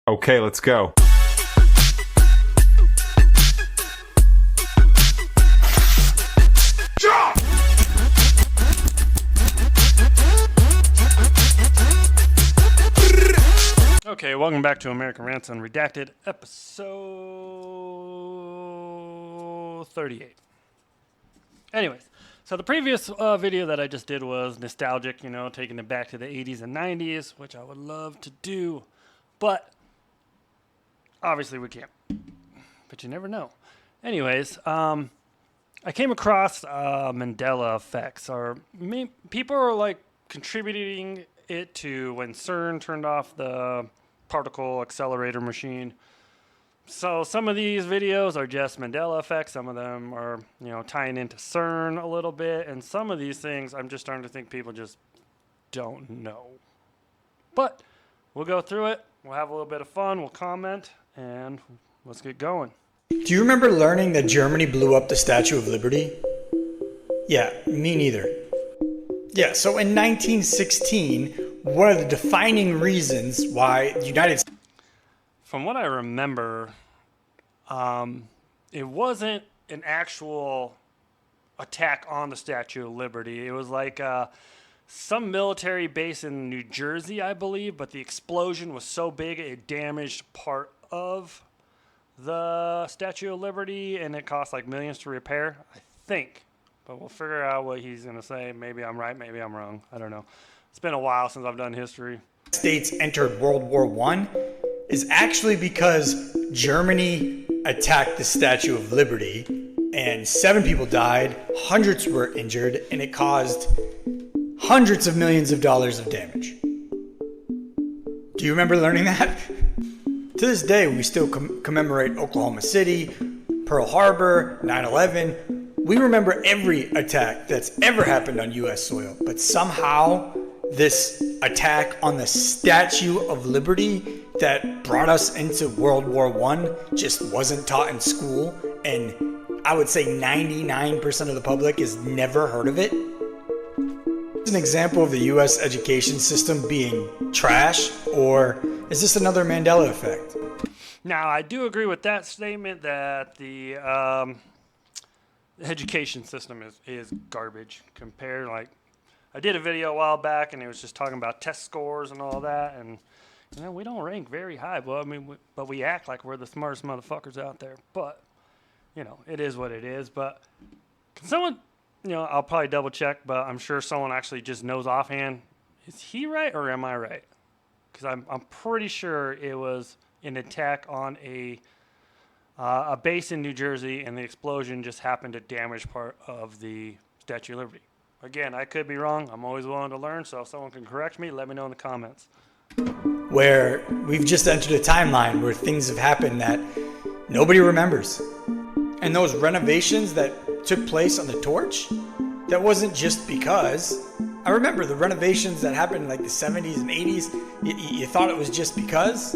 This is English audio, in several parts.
Okay, let's go. Okay, welcome back to American Rants Unredacted, episode 38. Anyways, so the previous video that I just did was nostalgic, taking it back to the 80s and 90s, which I would love to do, but obviously we can't. But you never know. Anyways, I came across Mandela effects, or people are like contributing it to when Cern turned off the particle accelerator machine. So some of these videos are just Mandela effects. Some of them are, tying into Cern a little bit. And some of these things I'm just starting to think people just don't know. But we'll go through it. We'll have a little bit of fun. We'll comment and let's get going. Do you remember learning that Germany blew up the Statue of Liberty? Yeah, me neither. Yeah, so in 1916, one of the defining reasons why the United States... From what I remember, it wasn't an actual attack on the Statue of Liberty. It was like some military base in New Jersey, I believe, but the explosion was so big it damaged part of the Statue of Liberty, and it cost like millions to repair, I think. But we'll figure out what he's going to say. Maybe I'm right, maybe I'm wrong. I don't know. It's been a while since I've done history. States entered World War I is actually because Germany attacked the Statue of Liberty, and 7 people died, hundreds were injured, and it caused hundreds of millions of dollars of damage. Do you remember learning that? To this day, we still commemorate Oklahoma City, Pearl Harbor, 9/11. We remember every attack that's ever happened on U.S. soil, but somehow this attack on the Statue of Liberty that brought us into World War I just wasn't taught in school, and I would say 99% of the public has never heard of it. Is an example of the U.S. education system being trash, or is this another Mandela effect? Now, I do agree with that statement that the education system is garbage compared. Like, I did a video a while back, and it was just talking about test scores and all that, and we don't rank very high. Well, but we act like we're the smartest motherfuckers out there. But it is what it is. But can someone, I'll probably double check, but I'm sure someone actually just knows offhand. Is he right or am I right? Because I'm pretty sure it was an attack on a base in New Jersey, and the explosion just happened to damage part of the Statue of Liberty. Again, I could be wrong. I'm always willing to learn, so if someone can correct me, let me know in the comments. Where we've just entered a timeline where things have happened that nobody remembers. And those renovations that took place on the torch, that wasn't just because. I remember the renovations that happened in like the 70s and 80s. You thought it was just because?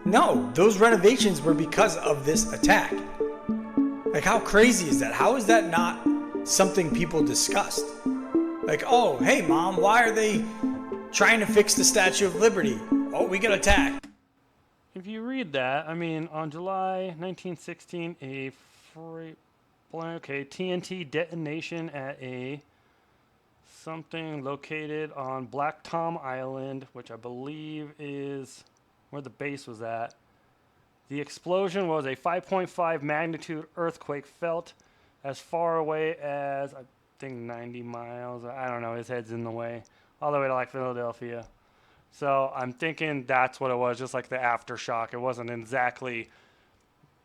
No, those renovations were because of this attack. Like, how crazy is that? How is that not something people discussed? Like, oh, hey, Mom, why are they trying to fix the Statue of Liberty? Oh, we got attacked. If you read that, on July 1916, TNT detonation at something located on Black Tom Island, which I believe is where the base was at. The explosion was a 5.5 magnitude earthquake felt as far away as, I think, 90 miles. I don't know, his head's in the way. All the way to like Philadelphia. So I'm thinking that's what it was, just like the aftershock. It wasn't exactly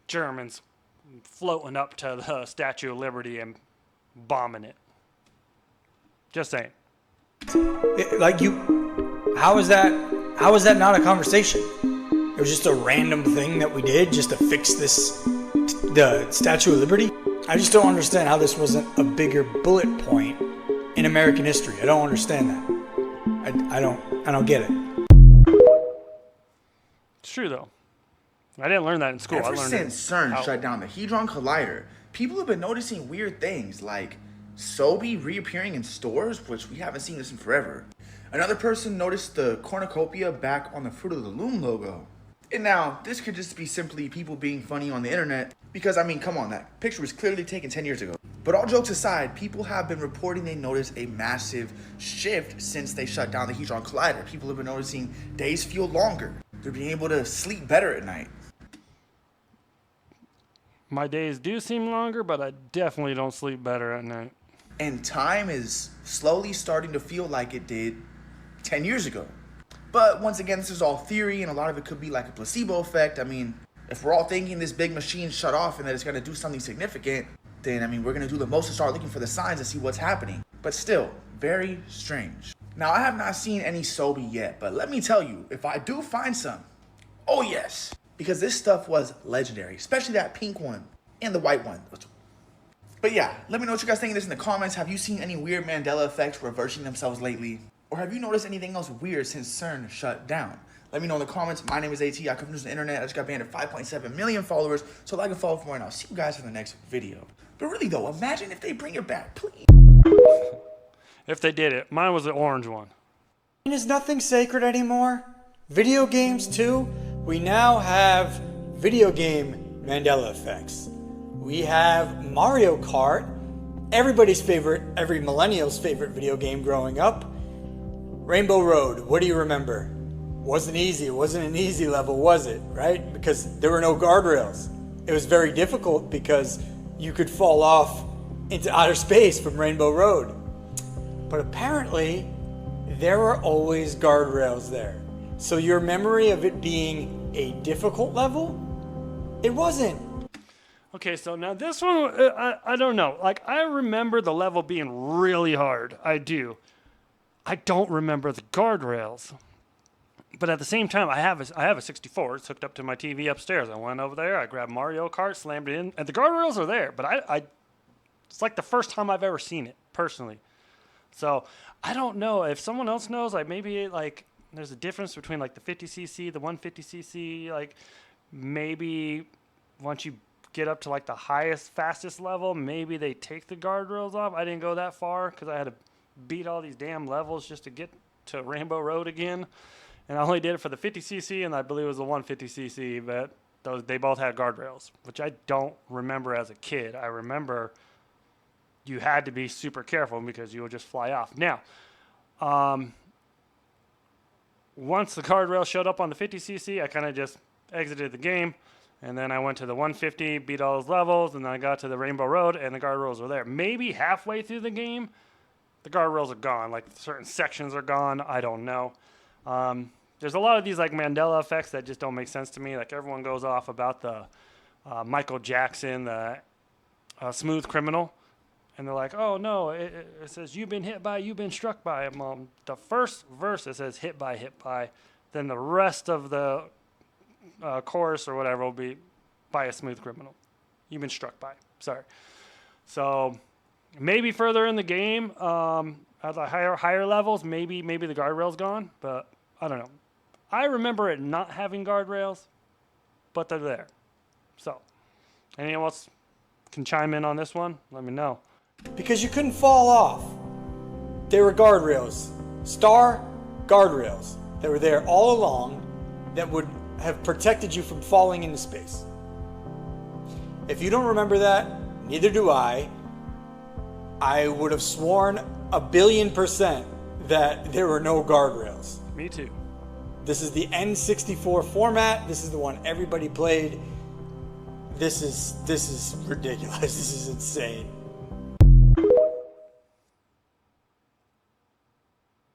Germans floating up to the Statue of Liberty and bombing it. Just saying. How is that not a conversation? It was just a random thing that we did just to fix the Statue of Liberty. I just don't understand how this wasn't a bigger bullet point in American history. I don't understand that. I don't get it. It's true though. I didn't learn that in school. Ever since Cern shut down the Hadron Collider, people have been noticing weird things like Sobe reappearing in stores, which we haven't seen this in forever. Another person noticed the cornucopia back on the Fruit of the Loom logo. And now, this could just be simply people being funny on the internet, because I mean, come on, that picture was clearly taken 10 years ago. But all jokes aside, people have been reporting they noticed a massive shift since they shut down the Hadron Collider. People have been noticing days feel longer. They're being able to sleep better at night. My days do seem longer, but I definitely don't sleep better at night. And time is slowly starting to feel like it did 10 years ago. But once again, this is all theory, and a lot of it could be like a placebo effect. I mean, if we're all thinking this big machine shut off and that it's going to do something significant, then, I mean, we're going to do the most to start looking for the signs to see what's happening. But still, very strange. Now, I have not seen any Sobe yet, but let me tell you, if I do find some, oh yes, because this stuff was legendary, especially that pink one and the white one. But yeah, let me know what you guys think of this in the comments. Have you seen any weird Mandela effects reversing themselves lately? Or have you noticed anything else weird since Cern shut down? Let me know in the comments. My name is AT. I come from the internet. I just got banned at 5.7 million followers. So like and follow for more, and I'll see you guys in the next video. But really though, imagine if they bring it back, please. If they did it. Mine was the orange one. Is nothing sacred anymore? Video games too? We now have video game Mandela effects. We have Mario Kart, everybody's favorite, every millennial's favorite video game growing up. Rainbow Road, what do you remember? Wasn't easy. It wasn't an easy level, was it? Right? Because there were no guardrails. It was very difficult because you could fall off into outer space from Rainbow Road. But apparently, there were always guardrails there. So your memory of it being a difficult level, it wasn't. Okay, so now this one, I don't know. Like, I remember the level being really hard. I do. I don't remember the guardrails. But at the same time, I have a 64. It's hooked up to my TV upstairs. I went over there. I grabbed Mario Kart, slammed it in. And the guardrails are there. But it's like the first time I've ever seen it, personally. So, I don't know. If someone else knows, like, maybe, like, there's a difference between, like, the 50cc, the 150cc. Like, maybe once you get up to like the highest, fastest level, maybe they take the guardrails off. I didn't go that far because I had to beat all these damn levels just to get to Rainbow Road again. And I only did it for the 50cc, and I believe it was the 150cc, but they both had guardrails, which I don't remember as a kid. I remember you had to be super careful because you would just fly off. Now, once the guardrail showed up on the 50cc, I kind of just exited the game. And then I went to the 150, beat all those levels, and then I got to the Rainbow Road, and the guardrails were there. Maybe halfway through the game, the guardrails are gone. Like, certain sections are gone. I don't know. There's a lot of these, like, Mandela effects that just don't make sense to me. Like, everyone goes off about the Michael Jackson, the Smooth Criminal. And they're like, oh, no, it says, you've been hit by, you've been struck by. The first verse, it says hit by, hit by. Then the rest of the chorus or whatever will be by a smooth criminal. You've been struck by. Sorry. So maybe further in the game, at the higher levels, maybe the guardrail's gone, but I don't know. I remember it not having guardrails, but they're there. So anyone else can chime in on this one? Let me know. Because you couldn't fall off. There were guardrails. Star guardrails that were there all along that would have protected you from falling into space. If you don't remember that, neither do I. I would have sworn 1,000,000,000% that there were no guardrails. Me too. This is the N64 format. This is the one everybody played. This is ridiculous. This is insane.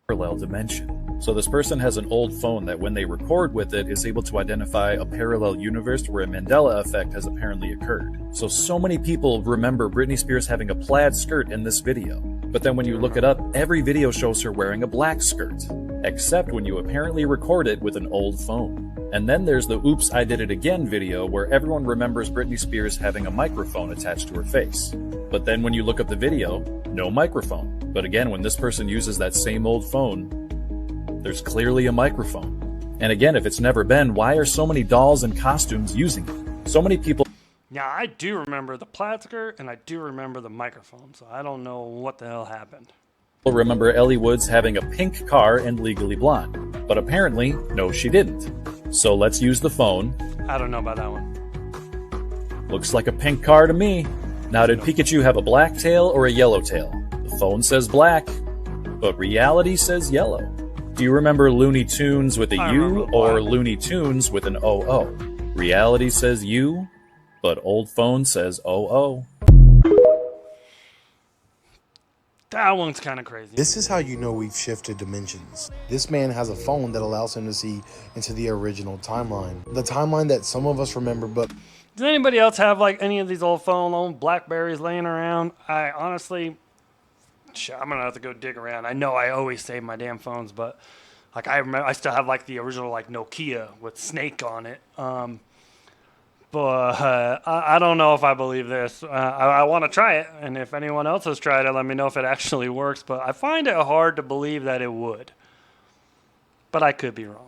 Parallel dimension. So this person has an old phone that when they record with it is able to identify a parallel universe where a Mandela effect has apparently occurred. So many people remember Britney Spears having a plaid skirt in this video. But then when you look it up, every video shows her wearing a black skirt. Except when you apparently record it with an old phone. And then there's the Oops, I Did It Again video where everyone remembers Britney Spears having a microphone attached to her face. But then when you look up the video, no microphone. But again, when this person uses that same old phone, there's clearly a microphone. And again, if it's never been, why are so many dolls and costumes using it? So many people... Yeah, I do remember the plaid skirt, and I do remember the microphone, so I don't know what the hell happened. Remember Ellie Woods having a pink car and Legally Blonde. But apparently, no she didn't. So let's use the phone. I don't know about that one. Looks like a pink car to me. Now, did Pikachu have a black tail or a yellow tail? The phone says black, but reality says yellow. Do you remember Looney Tunes with a U or Looney Tunes with an OO? Reality says U, but old phone says OO. That one's kind of crazy. This is how you know we've shifted dimensions. This man has a phone that allows him to see into the original timeline. The timeline that some of us remember, but... Does anybody else have like any of these old Blackberries laying around? I honestly, I'm gonna have to go dig around. I know I always save my damn phones, but like I remember, I still have like the original like Nokia with Snake on it. But I don't know if I believe this. I want to try it, and if anyone else has tried it, let me know if it actually works. But I find it hard to believe that it would. But I could be wrong.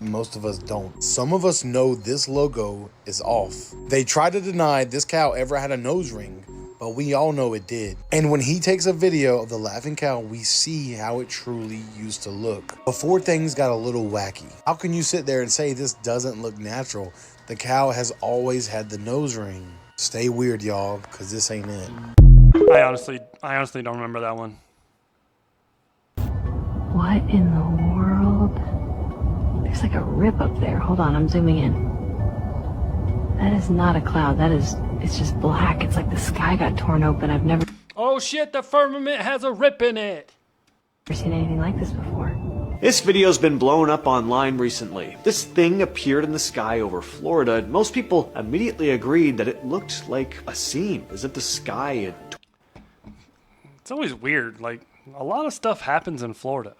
Most of us don't. Some of us know this logo is off. They try to deny this cow ever had a nose ring, but we all know it did. And when he takes a video of the laughing cow, we see how it truly used to look before things got a little wacky. How can you sit there and say this doesn't look natural? The cow has always had the nose ring. Stay weird, y'all, because this ain't it. I honestly don't remember that one. What in the world? There's like a rip up there. Hold on, I'm zooming in. That is not a cloud. It's just black. It's like the sky got torn open. I've never Oh shit, the firmament has a rip in it. seen anything like this before. This video's been blown up online recently. This thing appeared in the sky over Florida, and most people immediately agreed that it looked like a seam, as if the sky had... It's always weird. Like, a lot of stuff happens in Florida.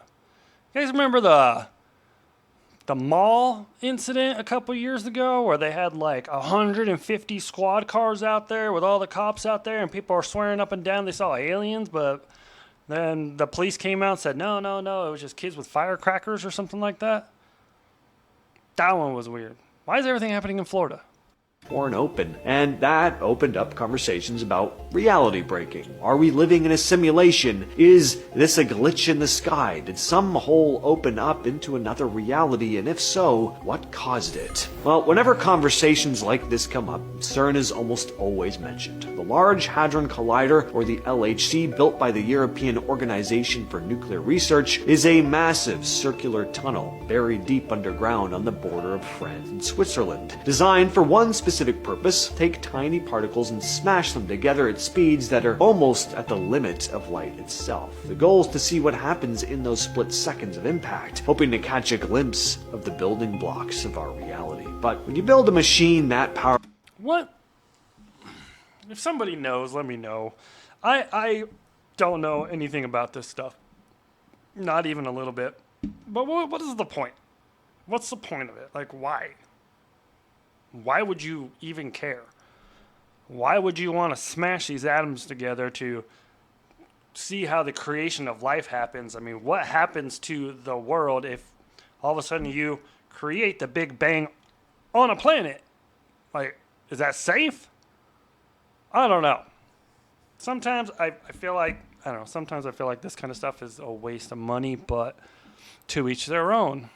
You guys remember the mall incident a couple years ago where they had like 150 squad cars out there with all the cops out there and people are swearing up and down they saw aliens, but then the police came out and said, no, it was just kids with firecrackers or something like that? That one was weird. Why is everything happening in Florida? torn open, and that opened up conversations about reality breaking. Are we living in a simulation? Is this a glitch in the sky? Did some hole open up into another reality, and if so, what caused it? Well, whenever conversations like this come up, Cern is almost always mentioned. The Large Hadron Collider, or the LHC, built by the European Organization for Nuclear Research, is a massive circular tunnel buried deep underground on the border of France and Switzerland. Designed for one specific purpose: take tiny particles and smash them together at speeds that are almost at the limit of light itself. The goal is to see what happens in those split seconds of impact, hoping to catch a glimpse of the building blocks of our reality. But when you build a machine that powerful... What? If somebody knows, let me know. I don't know anything about this stuff. Not even a little bit. But what is the point? What's the point of it? Like, why? Why would you even care? Why would you want to smash these atoms together to see how the creation of life happens? I mean, what happens to the world if all of a sudden you create the Big Bang on a planet? Like, is that safe? I don't know. Sometimes I feel like, I don't know, sometimes I feel like this kind of stuff is a waste of money, but to each their own.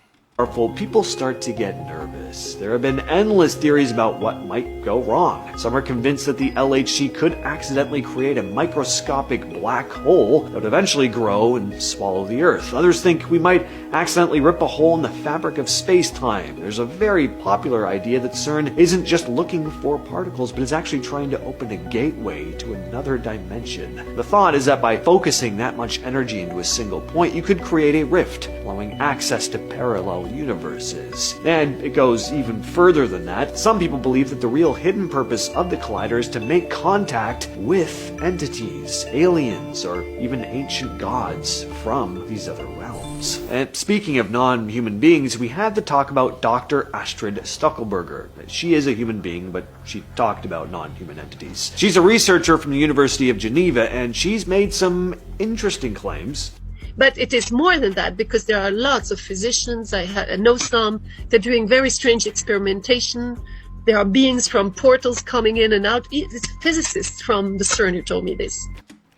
People start to get nervous. There have been endless theories about what might go wrong. Some are convinced that the LHC could accidentally create a microscopic black hole that would eventually grow and swallow the Earth. Others think we might accidentally rip a hole in the fabric of space-time. There's a very popular idea that CERN isn't just looking for particles, but is actually trying to open a gateway to another dimension. The thought is that by focusing that much energy into a single point, you could create a rift, allowing access to parallel universes. And it goes even further than that. Some people believe that the real hidden purpose of the collider is to make contact with entities, aliens, or even ancient gods from these other realms. And speaking of non-human beings, we had to talk about Dr. Astrid Stuckelberger. She is a human being, but she talked about non-human entities. She's a researcher from the University of Geneva, and she's made some interesting claims. But it is more than that, because there are lots of physicians, I know some, they're doing very strange experimentation. There are beings from portals coming in and out. It's physicists from the Cern who told me this.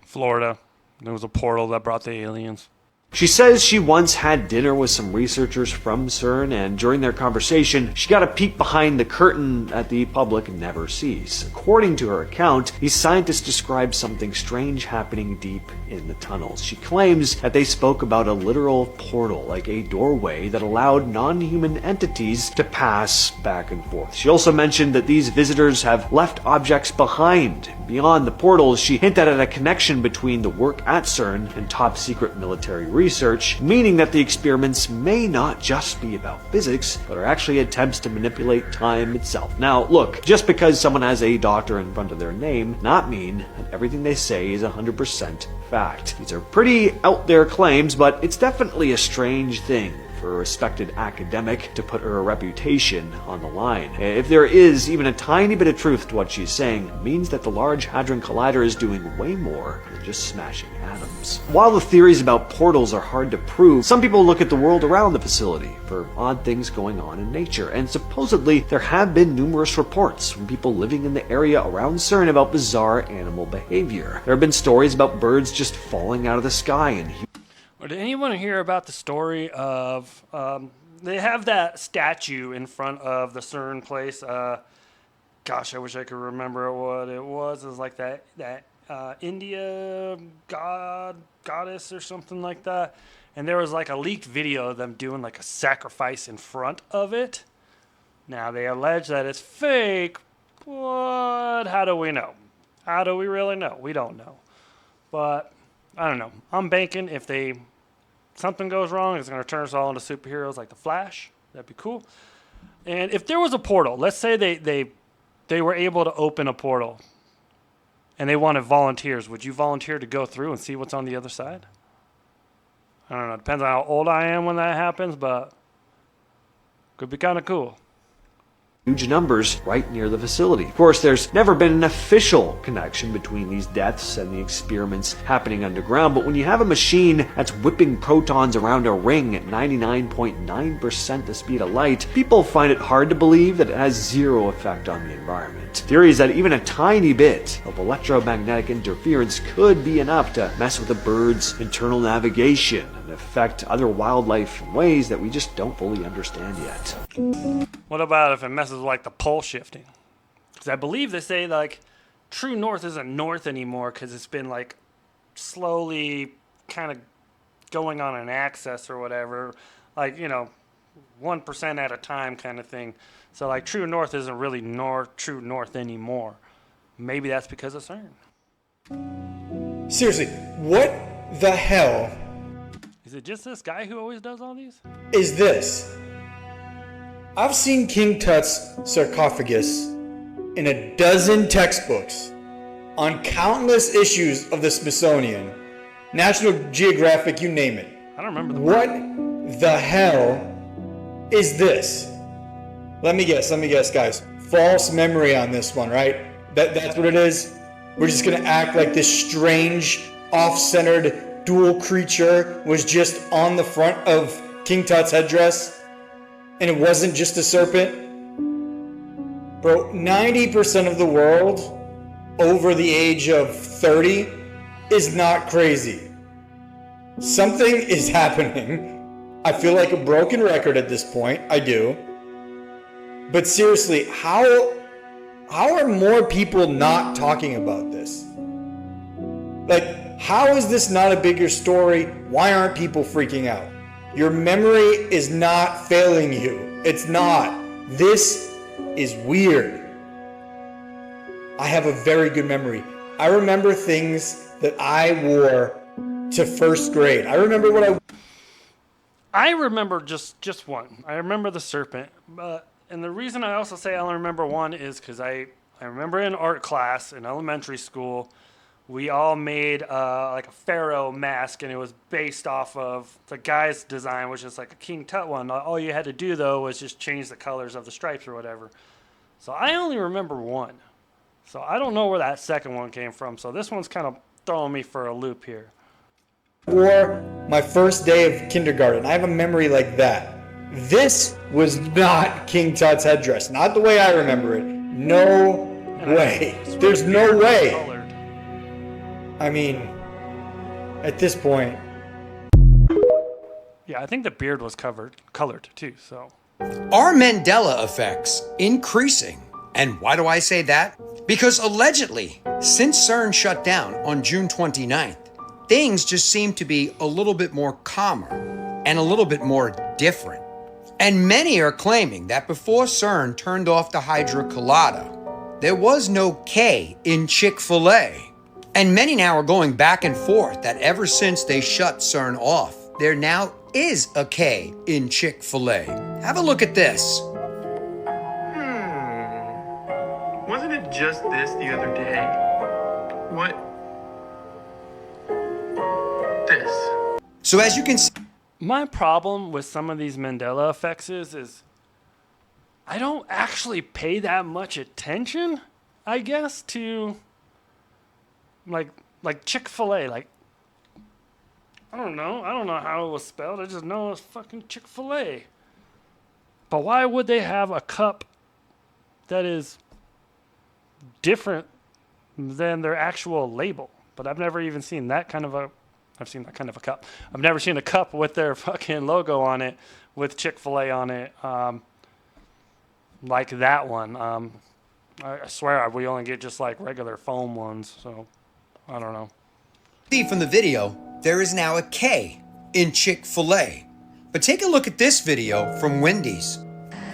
Florida. There was a portal that brought the aliens. She says she once had dinner with some researchers from Cern, and during their conversation, she got a peek behind the curtain that the public never sees. According to her account, these scientists described something strange happening deep in the tunnels. She claims that they spoke about a literal portal, like a doorway that allowed non-human entities to pass back and forth. She also mentioned that these visitors have left objects behind. Beyond the portals, she hinted at a connection between the work at Cern and top-secret military research, meaning that the experiments may not just be about physics, but are actually attempts to manipulate time itself. Now, look, just because someone has a doctor in front of their name, not mean that everything they say is 100% fact. These are pretty out there claims, but it's definitely a strange thing for a respected academic to put her reputation on the line. If there is even a tiny bit of truth to what she's saying, it means that the Large Hadron Collider is doing way more than just smashing atoms. While the theories about portals are hard to prove, some people look at the world around the facility for odd things going on in nature, and supposedly there have been numerous reports from people living in the area around Cern about bizarre animal behavior. There have been stories about birds just falling out of the sky and or did anyone hear about the story of, they have that statue in front of the Cern place. Gosh, I wish I could remember what it was. It was like that India goddess or something like that. And there was like a leaked video of them doing like a sacrifice in front of it. Now, they allege that it's fake, but how do we know? How do we really know? We don't know. But I don't know. I'm banking if something goes wrong, it's going to turn us all into superheroes like the Flash. That'd be cool. And if there was a portal, let's say they were able to open a portal and they wanted volunteers, would you volunteer to go through and see what's on the other side? I don't know. It depends on how old I am when that happens, but could be kind of cool. Huge numbers right near the facility. Of course, there's never been an official connection between these deaths and the experiments happening underground, but when you have a machine that's whipping protons around a ring at 99.9% the speed of light, people find it hard to believe that it has zero effect on the environment. Theories that even a tiny bit of electromagnetic interference could be enough to mess with a bird's internal navigation and affect other wildlife in ways that we just don't fully understand yet. What about if it messes with like the pole shifting? Because I believe they say like true north isn't north anymore because it's been like slowly kind of going on an axis or whatever, like, 1% at a time kind of thing. So like true north isn't really true north anymore. Maybe that's because of CERN. Seriously, what the hell Is it just this guy who always does all these? is this? I've seen King Tut's sarcophagus in a dozen textbooks on countless issues of the Smithsonian, National Geographic, you name it. I don't remember the What the hell is this? Let me guess, guys. False memory on this one, right? That's what it is? We're just gonna act like this strange, off-centered dual creature was just on the front of King Tut's headdress, and it wasn't just a serpent? Bro, 90% of the world over the age of 30 is not crazy. Something is happening. I feel like a broken record at this point. I do. But seriously, how are more people not talking about this? Like, how is this not a bigger story? Why aren't people freaking out? Your memory is not failing you. It's not. This is weird. I have a very good memory. I remember things that I wore to first grade. I remember what I remember just one. I remember the serpent. And the reason I also say I only remember one is because I remember in art class in elementary school, we all made like a pharaoh mask, and it was based off of the guy's design, which is like a King Tut one. All you had to do, though, was just change the colors of the stripes or whatever. So I only remember one. So I don't know where that second one came from. So this one's kind of throwing me for a loop here. wore my first day of kindergarten. I have a memory like that. This was not King Tut's headdress. Not the way I remember it. No way. There's no way. I mean, at this point, Yeah, I think the beard was colored too. So Are Mandela effects increasing? And why do I say that? Because allegedly, since CERN shut down on June 29th, things just seem to be a little bit more calmer and a little bit more different. And many are claiming that before CERN turned off the Hydra Colada, there was no K in Chick-fil-A. And many now are going back and forth that ever since they shut CERN off, there now is a K in Chick-fil-A. Have a look at this. Wasn't it just this the other day? What? This. So as you can see, my problem with some of these Mandela effects is I don't actually pay that much attention, I guess, to like Chick-fil-A. Like, I don't know how it was spelled. I just know it's fucking Chick-fil-A. But why would they have a cup that is different than their actual label? But I've never even seen that kind of a... I've seen that kind of a cup. I've never seen a cup with their fucking logo on it, with Chick-fil-A on it, like that one. I swear we only get just like regular foam ones, so I don't know. see from the video, there is now a K in Chick-fil-A. But take a look at this video from Wendy's.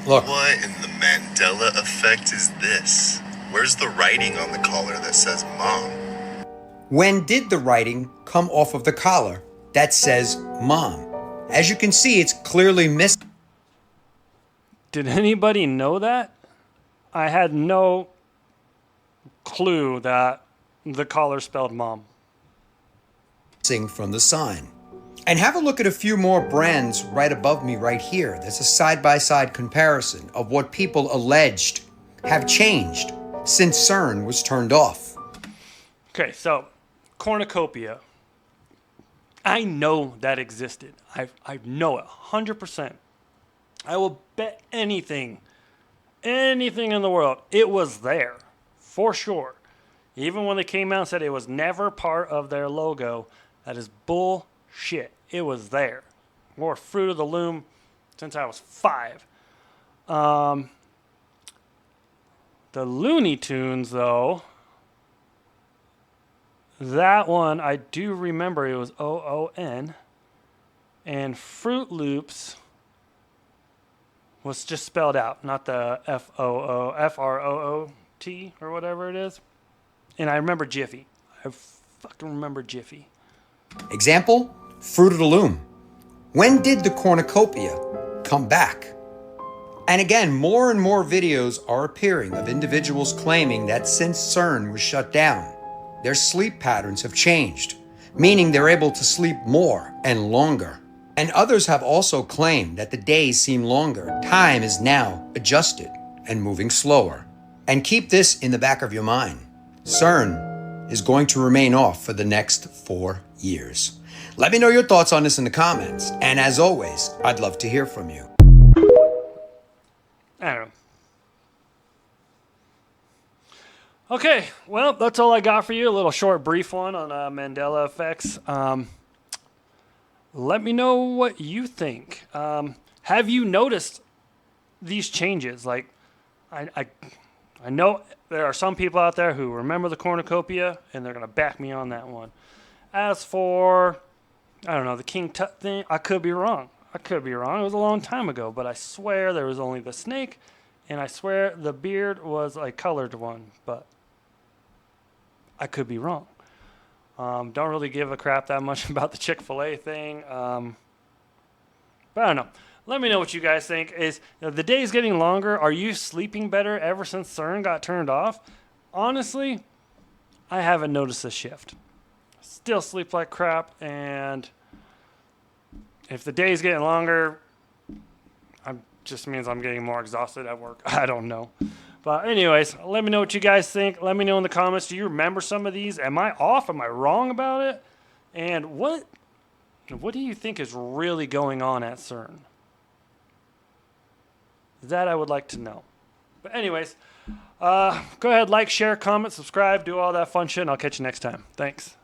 Look. What in the Mandela effect is this? Where's the writing on the collar that says Mom? When did the writing come off of the collar that says Mom? As you can see, it's clearly missing. Did anybody know that? I had no clue that the collar spelled Mom. From the sign. And have a look at a few more brands right above me right here. There's a side-by-side comparison of what people alleged have changed since CERN was turned off. Okay, so cornucopia. I know that existed. I know it 100%. I will bet anything in the world, it was there for sure. Even when they came out and said it was never part of their logo, that is bullshit. It was there. More Fruit of the Loom since I was 5. The Looney Tunes, though, that one I do remember. It was OON, and Fruit Loops was just spelled out, not the FROOT or whatever it is. And I remember Jiffy. I fucking remember Jiffy. Example, Fruit of the Loom. When did the cornucopia come back? And again, more and more videos are appearing of individuals claiming that since CERN was shut down, their sleep patterns have changed, meaning they're able to sleep more and longer. And others have also claimed that the days seem longer. Time is now adjusted and moving slower. And keep this in the back of your mind. CERN is going to remain off for the next 4 years. Let me know your thoughts on this in the comments. And as always, I'd love to hear from you. I don't know. Okay, well, that's all I got for you. A little short, brief one on Mandela effects. Let me know what you think. Have you noticed these changes? Like, I know there are some people out there who remember the cornucopia, and they're going to back me on that one. As for, I don't know, the King Tut thing, I could be wrong. It was a long time ago, but I swear there was only the snake, and I swear the beard was a colored one, but I could be wrong. Don't really give a crap that much about the Chick-fil-A thing. But I don't know. Let me know what you guys think. Is the days getting longer? Are you sleeping better ever since CERN got turned off? Honestly, I haven't noticed a shift. Still sleep like crap, and if the day's getting longer, just means I'm getting more exhausted at work. I don't know. But anyways, let me know what you guys think. Let me know in the comments. Do you remember some of these? Am I off? Am I wrong about it? And what do you think is really going on at CERN? That I would like to know. But anyways, go ahead, like, share, comment, subscribe, do all that fun shit, and I'll catch you next time. Thanks.